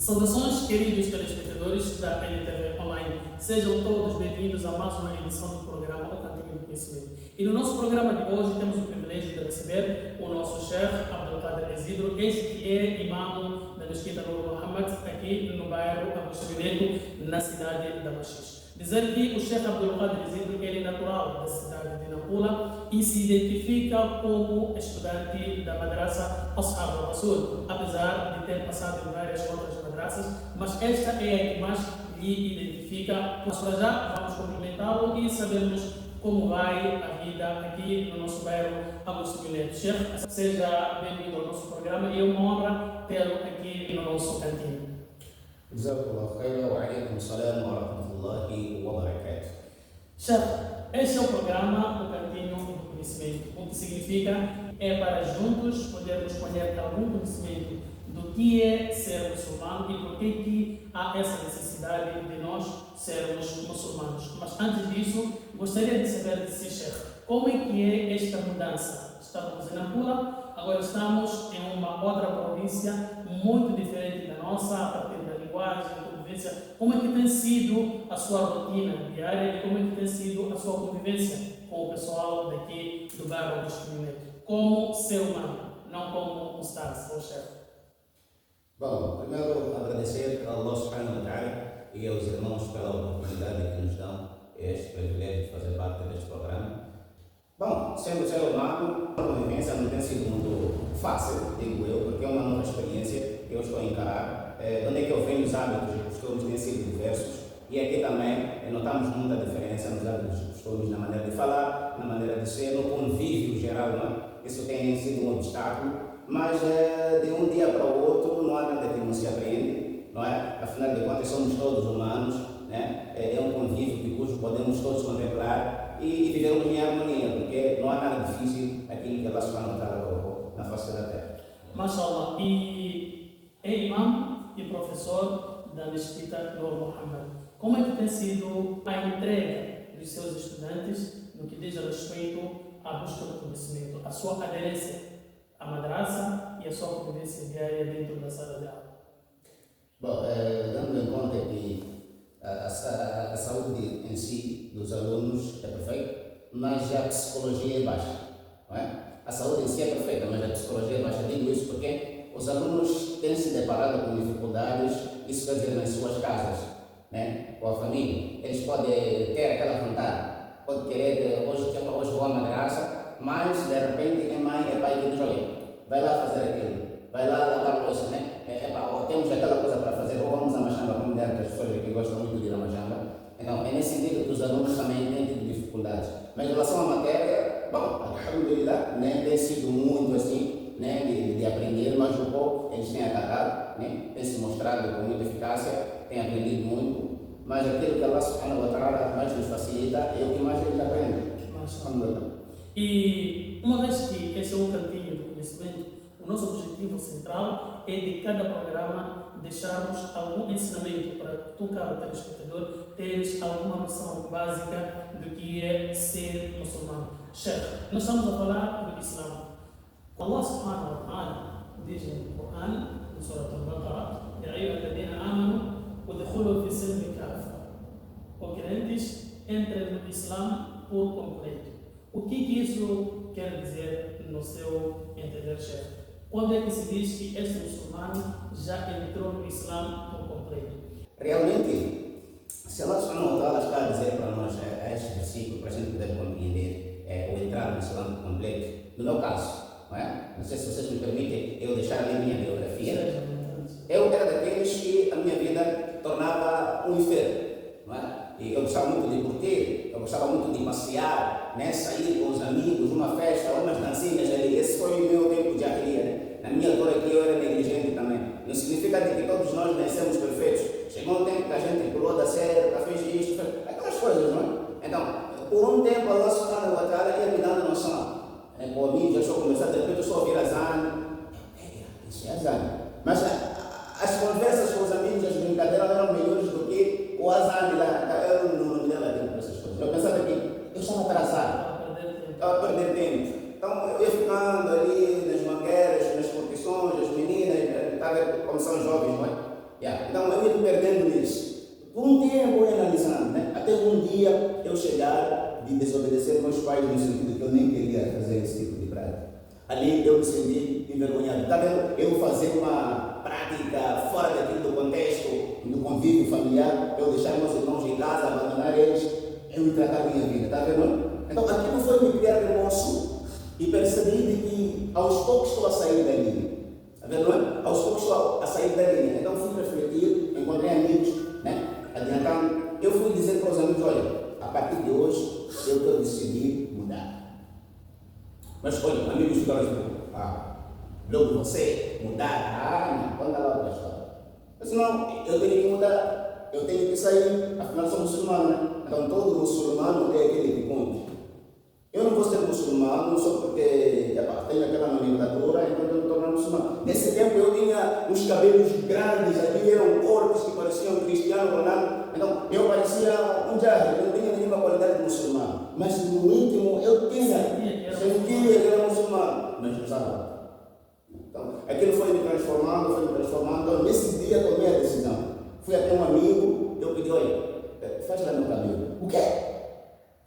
Saudações, queridos telespectadores da NTV Online. Sejam todos bem-vindos a mais uma edição do programa O Cantinho do Conhecimento. E no nosso programa de hoje temos o privilégio de receber o nosso chefe Abdelkader Isidro, este que é imã da Mesquita Nur Muhammad, aqui no bairro Agostinho Neto, na cidade de Damaxis. Dizer que o chefe Abdelkader Isidro ele é natural da cidade de Nampula e se identifica como estudante da madraça Ashab al-Rasul, apesar de ter passado em várias outras madraças, mas esta é a que mais lhe identifica. Mas para já vamos cumprimentá-lo e sabemos como vai a vida aqui no nosso bairro Agostinho Neto. Chefe, seja bem-vindo ao nosso programa e é uma honra tê-lo aqui no nosso cantinho. Jazakallah khairan wa alaikum salam wa rahmatullahi wa barakatuh. Chefe, este é o programa O Cantinho do Conhecimento, o que significa é para juntos podermos colher algum conhecimento do que é ser muçulmano e por que há essa necessidade de nós sermos muçulmanos. Mas antes disso, gostaria de saber de si, chefe, como é que é esta mudança? Estávamos em Nampula, agora estamos em uma outra província muito diferente da nossa, a partir da linguagem, da convivência. Como é que tem sido a sua rotina diária e como é que tem sido a sua convivência com o pessoal daqui do bairro Agostinho Neto? Como ser humano, não como um stars ou chefe. Bom, primeiro agradecer a Allah subhanahu wa ta'ala e aos irmãos pela oportunidade que nos dão este privilégio de fazer parte deste programa. Bom, sendo ser humano, a convivência não tem sido muito fácil, digo eu, porque é uma nova experiência que eu estou a encarar. De onde é que eu venho, os hábitos e costumes têm sido diversos e aqui também notamos muita diferença nos hábitos e costumes, na maneira de falar, na maneira de ser, no convívio geral, não é? Isso tem sido um obstáculo, mas de um dia para o outro não há nada que não se aprende, não é? Afinal de contas somos todos humanos, né? É um convívio cujo podemos todos contemplar e vivermos em harmonia, porque não há nada difícil aquilo que Allah subhanahu wa ta'ala colocou na face da terra. Mashallah, e é imã e professor da Mesquita Nur Muhammad. Como é que tem sido a entrega dos seus estudantes no que diz respeito à busca do conhecimento, a sua aderência à madraça e a sua convivência diária dentro da sala de aula? Bom, dando em conta que a saúde em si dos alunos é perfeita, mas a psicologia é baixa, não é? A saúde em si é perfeita, mas a psicologia é baixa. Digo isso porque os alunos têm se deparado com dificuldades, isso quer dizer, nas suas casas, né? Com a família. Eles podem ter aquela vontade, podem querer, hoje vou à madraça, mas de repente é mãe, é pai que diz, olha, vai lá fazer aquilo, vai lá lavar louça, né? Temos aquela coisa para fazer, ou vamos à machamba, como deram as pessoas que gostam muito de ir à machamba. Então, é nesse sentido que os alunos também têm tido dificuldades. Mas em relação à matéria, bom, alhamdulillah, né, tem sido muito assim, né, de aprender, mas um pouco eles têm agarrado, né, têm se mostrado com muita eficácia, têm aprendido muito, mas aquilo que Allah subhanahu wa ta'ala mais nos facilita é o que mais eles aprendem. E uma vez que esse é um cantinho do conhecimento, o nosso objetivo central é de cada programa deixarmos algum ensinamento para tu, caro telespectador, teres alguma noção básica do que é ser muçulmano. Chefe, nós estamos a falar do Islã. Allah subhanahu wa ta'ala diz no Coran, no Surah Al-Baqarah, Ya ayyuhalladhina amanu udkhulu fi silmi kafa. Os crentes entrem no Islã por completo. O que isso quer dizer no seu entender, chefe? Quando é que se diz que este muçulmano já entrou no Islã por completo? Realmente, se Allah subhanahu wa ta'ala está a dizer para nós este versículo, para a gente poder compreender o entrar no Islã por completo, no meu caso, não é? Não sei se vocês me permitem eu deixar ali a minha biografia. Eu era daqueles que a minha vida tornava um inferno, não é? E eu gostava muito de curtir, eu gostava muito de passear, né? Sair com os amigos, uma festa, umas dancinhas ali. Esse foi o meu tempo de alegria, né? Na minha altura aqui eu era negligente também. Não significa que todos nós nascemos perfeitos. Chegou um tempo que a gente pulou da cerca, fez isto, fez aquelas coisas, não é? Então, por um tempo Allah subhanahu wa ta'ala ia me dando noção. Com amigos, eu estou começando, de repente eu estou a ouvir azan. Isso é azan. Mas as conversas com os amigos, as brincadeiras eram melhores do que o azan lá. Eu não me dava tempo para essas coisas. Eu pensava que eu estava atrasado. Estava a perder tempo. Então eu ia ficando ali nas mangueiras, nas competições, as meninas, como são jovens, não é? fui perdendo nisso. Por um tempo eu ia analisando, né? Até um dia eu chegar de desobedecer meus pais no sentido que eu nem queria fazer esse tipo de prática. Ali eu me senti envergonhado. Está vendo? Eu fazer uma prática fora daquilo do contexto, do convívio familiar, eu deixar meus irmãos em casa, abandonar eles, eu me tratar minha vida. Está vendo? Então aquilo foi me criar remorso e percebi de que aos poucos estou a sair da linha. Está vendo? Aos poucos estou a sair da linha. Então fui refletir, encontrei amigos, né? Adiantando, eu fui dizer para os amigos, olha, a partir de hoje eu estou decidido mudar. Mas olha, amigos ficaram assim, logo você mudar, não, conta lá a história. Eu disse, não, eu tenho que mudar, eu tenho que sair, afinal sou muçulmano, né? Então todo muçulmano é aquele que conta. Eu não vou ser muçulmano só porque tenho aquela nomenclatura, então eu me torno muçulmano. Nesse tempo eu tinha uns cabelos grandes, ali eram cortes que pareciam Cristiano Ronaldo. Então eu parecia um jahil, eu não tinha nenhuma qualidade de muçulmano. Mas no íntimo eu sentia que era muçulmano, mas não sabia. Então aquilo foi me transformando. Então nesse dia tomei a decisão. Fui até um amigo, eu pedi, olha, faz lá meu cabelo. O quê?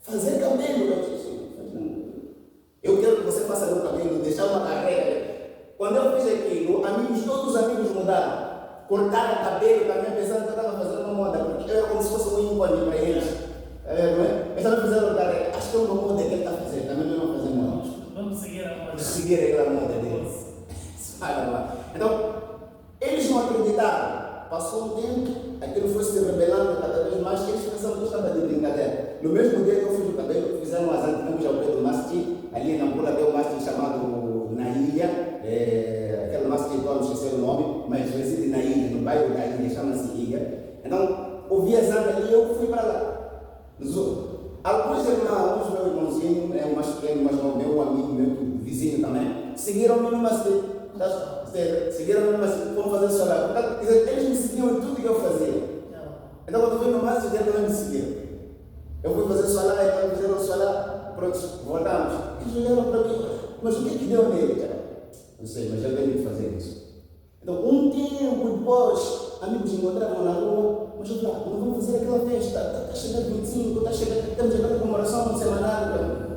Fazer cabelo? Eu disse, eu quero que você faça meu cabelo, deixar uma carreira. Quando eu fiz aquilo, todos os amigos mudaram. Cortaram o cabelo também, pensando que eu estava fazendo uma moda, porque eu era como se fosse um ícone para eles. Eu estava fazendo carreira. Acho que é uma moda que ele está fazendo, também não vou fazer moda. Vamos seguir a moda. Seguir aquela moda deles. Então, eles não acreditaram. Passou um tempo, aquilo foi se revelando cada vez mais, que eles pensavam que eu estava de brincadeira. No mesmo dia que eu fiz o cabelo, fizeram as antigas ao pé do masjid, ali na Angola tem um masjid chamado Na Ilha, aquele masjid que eu não esqueci o nome, mas reside na ilha, no bairro da ilha, chama-se Ilha. Então, ouvi a zanga ali e eu fui para lá. Alguns irmãos, meu irmãozinho, um mais pequeno, mais novo, meu amigo, meu vizinho também, seguiram-me no masjid. Seguiram-me no masjid, foram fazer solar. Eles me seguiam em tudo que eu fazia. Então, quando eu fui no masjid, eles também me seguiram. Eu fui fazer solar, então fizeram solar, pronto, voltamos. Eles olharam para mim, mas o que deu nele? Não sei, mas eu tenho que fazer isso. Então, um tempo depois, amigos encontravam na rua, mas eu falei, não vamos fazer aquela festa, está chegando 25, estamos aquela comemoração semanal.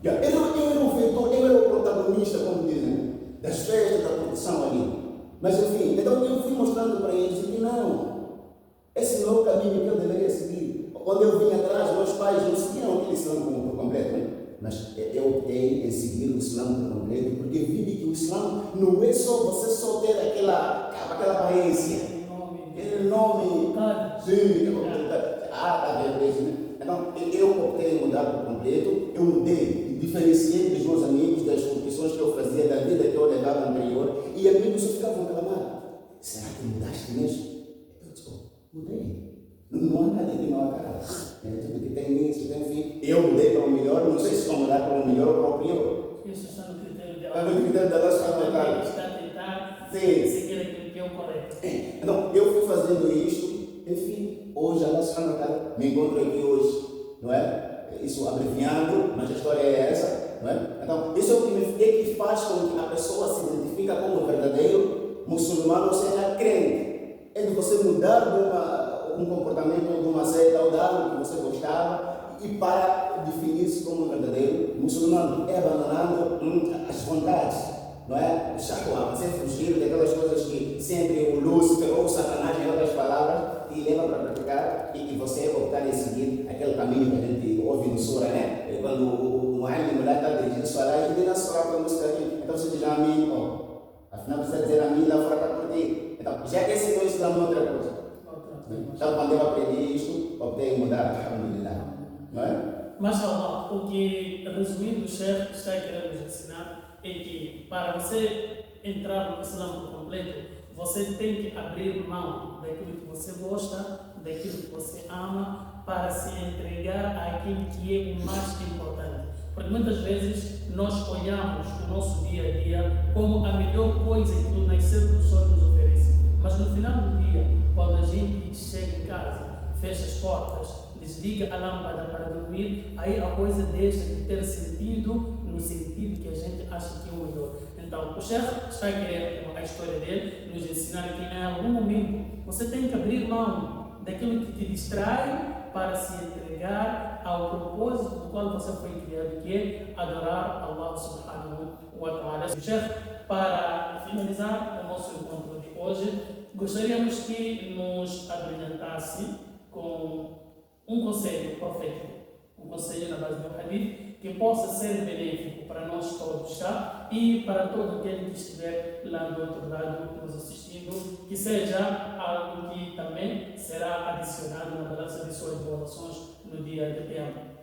Eu era o feitor, eu era o protagonista, como dizem, das festas, da produção ali. Mas enfim, então eu fui mostrando para eles que não, esse não é o caminho que eu deveria seguir. Quando eu vim atrás, meus pais não seguiram aquele Islã por completo, né? Mas eu optei em seguir o Islã por completo, porque vi que o Islã não é só você só ter aquela aparência, aquele nome, está vendo, né? Então, eu optei em mudar por completo, eu mudei, diferenciei dos meus amigos, das confissões que eu fazia, da vida que eu levava anterior, e amigos só ficavam reclamando. Será que mudaste mesmo? Eu disse, mudei. Não há nada de mal a cara. Tudo que tem isso, tem fim. Eu mudei para o melhor, não sei se vou mudar para o melhor ou para o pior. Isso está no critério de Está no critério da nossa vontade. Está a tentar seguir aquilo que é o correto. Então, eu fui fazendo isto, enfim, hoje a nossa vontade. Me encontro aqui hoje, não é? Isso abreviando, mas a história é essa, não é? Então, isso é o que faz com que a pessoa se identifique como verdadeiro muçulmano, ou seja, crente. É de você mudar de um comportamento de uma seita ou de algo que você gostava e para definir-se como verdadeiro muçulmano. É abandonando as vontades, não é? O shahwa, você fugir daquelas coisas que sempre o Lúcifer ou o Satanás, em outras palavras, te leva para praticar e você optar em seguir aquele caminho que a gente ouve no Surah, né? Quando o Muhammad está dirigindo Surah, ele diz na Surah para a música aqui, então você diz a mim, afinal precisa dizer a mim, lá fora está por ti. Então, já que esse não é Islã, outra coisa. Então, quando eu aprendi isto, optei em mudar, alhamdulillah. Não é? Mas, o que, resumindo, o Sheikh está querendo nos ensinar é que para você entrar no Islã por completo, você tem que abrir mão daquilo que você gosta, daquilo que você ama, para se entregar àquilo que é o mais importante. Porque muitas vezes nós olhamos o nosso dia a dia como a melhor coisa que o nascer do sol nos oferece. Mas no final do dia, quando a gente chega em casa, fecha as portas, desliga a lâmpada para dormir, aí a coisa deixa de ter sentido no sentido que a gente acha que é o melhor. Então, o Sheikh está a querer, a história dele, nos ensinar que em algum momento você tem que abrir mão daquilo que te distrai para se entregar ao propósito do qual você foi criado, que é adorar Allah subhanahu wa ta'ala. Para finalizar o nosso encontro de hoje, gostaríamos que nos abrilhantasse com um conselho profético, um conselho na base do hadith, que possa ser benéfico para nós todos, tá? E para todo aquele que estiver lá do outro lado nos assistindo, que seja algo que também será adicionado na balança de suas orações no dia de Qiyamah.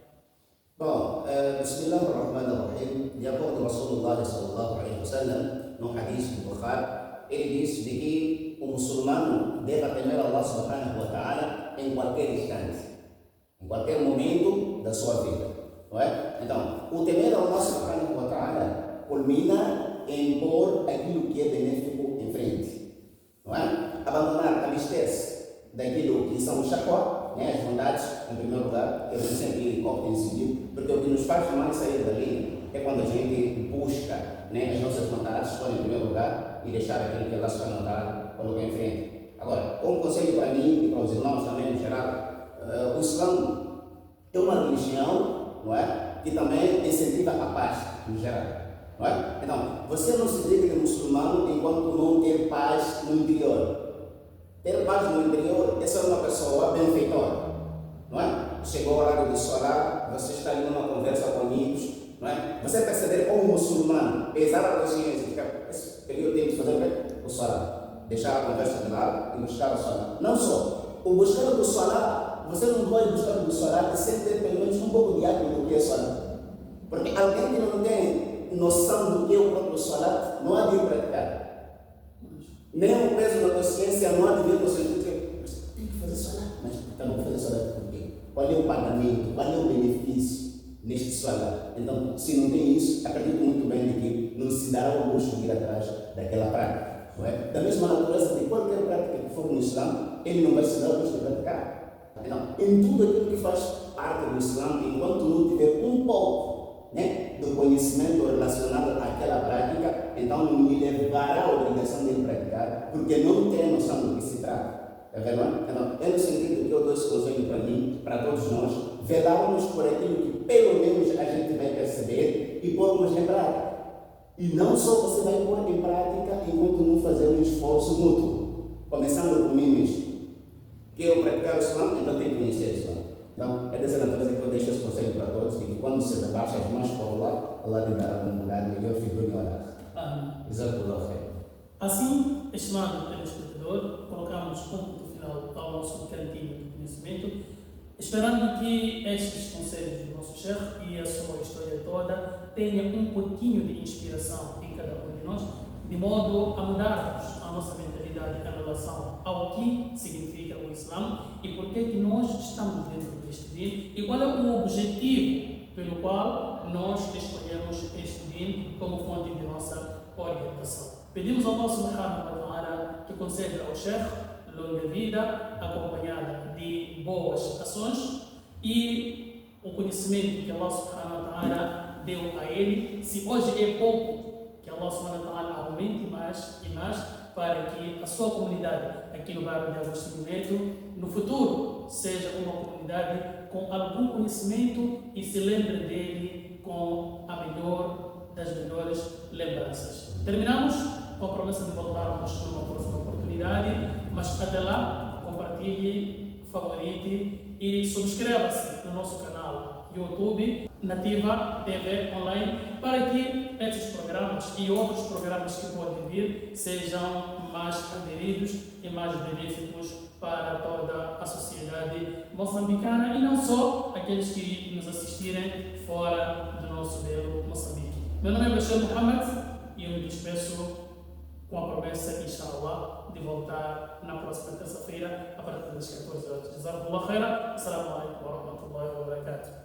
Bom, Bismillahirrahmanirrahim, de acordo com Rasulullah sallallahu alaihi wasallam, no hadith do Bukhari, ele disse de que o muçulmano deve temer Allah subhanahu wa ta'ala em qualquer instante, em qualquer momento da sua vida, não é? Então, o temer Allah subhanahu wa ta'ala culmina em pôr aquilo que é benéfico em frente, não é? Abandonar, abster-se daquilo que são os chacó, né, as vontades, em primeiro lugar, que eu sempre opto em seguir, porque o que nos faz mais sair dali é quando a gente busca, né, as nossas vontades, põe em primeiro lugar e deixar aquilo que Allah subhanahu wa ta'ala colocar em frente. Agora, como conselho para mim e para os irmãos também em geral, o Islã é uma religião, não é, que também incentiva a paz em geral, não é? Então, você não se diga muçulmano enquanto não ter paz no interior. Ter paz no interior é ser uma pessoa benfeitora, não é? Chegou o horário de solar, você está ali numa conversa com amigos, não é? Você perceber como muçulmano, pesar a consciência, fica, esse período tem que fazer o solar, deixar a conversa de lado e buscar o solar. Não só, o buscar do solar, você não pode buscar do solar sem ter pelo menos um pouco de hábito do que é solar. Porque alguém que não tem noção do que é o próprio solar, não há de praticar. Nem o peso da consciência não há de ver no sentido que tem que fazer solar, mas não vou fazer solar por quê? Qual é o pagamento, qual é o benefício neste solar? Então, se não tem isso, acredito muito bem de que não se dará o luxo de ir atrás daquela prática, não é? Da mesma natureza de qualquer prática que for no Islã, ele não vai se dar o luxo de praticar. Então, em tudo aquilo que faz parte do Islã, enquanto não tiver um pouco, né, do conhecimento relacionado àquela prática, então não me levará a obrigação de praticar, porque não tem noção do que se trata. É verdade? Então, é no sentido que eu dou esse conselho para mim, para todos nós, velarmos por aquilo que pelo menos a gente vai perceber e pormos em prática. E não só você vai pôr em prática enquanto não fazer um esforço mútuo, começando por mim mesmo. Que eu praticar o Islã, então tenho que conhecer o Islã. Então, é dessa natureza que eu deixo esse conselho para todos, de que quando se rebaixa as mãos para o lado, Allah te dará um lugar melhor, figura e orar. Assim, estimado telespectador, colocamos ponto final ao nosso cantinho de conhecimento, esperando que estes conselhos do nosso chefe e a sua história toda tenham um pouquinho de inspiração em cada um de nós, de modo a mudarmos a nossa mentalidade em relação ao que significa o Islã e por que nós estamos dentro deste din e qual é o objetivo pelo qual nós escolhemos este din como fonte de nossa orientação. Pedimos ao Allah subhanahu wa ta'ala que conceda ao chefe longa vida acompanhada de boas ações e o conhecimento que Allah subhanahu wa ta'ala deu a ele. Se hoje é pouco, que Allah subhanahu wa ta'ala aumente mais e mais para que a sua comunidade aqui no bairro de Agostinho Neto no futuro seja uma comunidade com algum conhecimento e se lembre dele com a melhor das melhores lembranças. Terminamos com a promessa de voltarmos numa próxima oportunidade, mas até lá, compartilhe, favorite e subscreva-se no nosso canal YouTube Nativa TV Online para que estes programas e outros programas que podem vir sejam mais aderidos e mais benéficos para toda a sociedade moçambicana e não só aqueles que nos assistirem fora do nosso belo Moçambique. Meu nome é Bashir Muhammad e eu me despeço com a promessa, inshallah, de voltar na próxima terça-feira a partir das 14 horas. Jazakumullah khairan. Assalamu alaikum wa rahmatullahi wa barakatuh.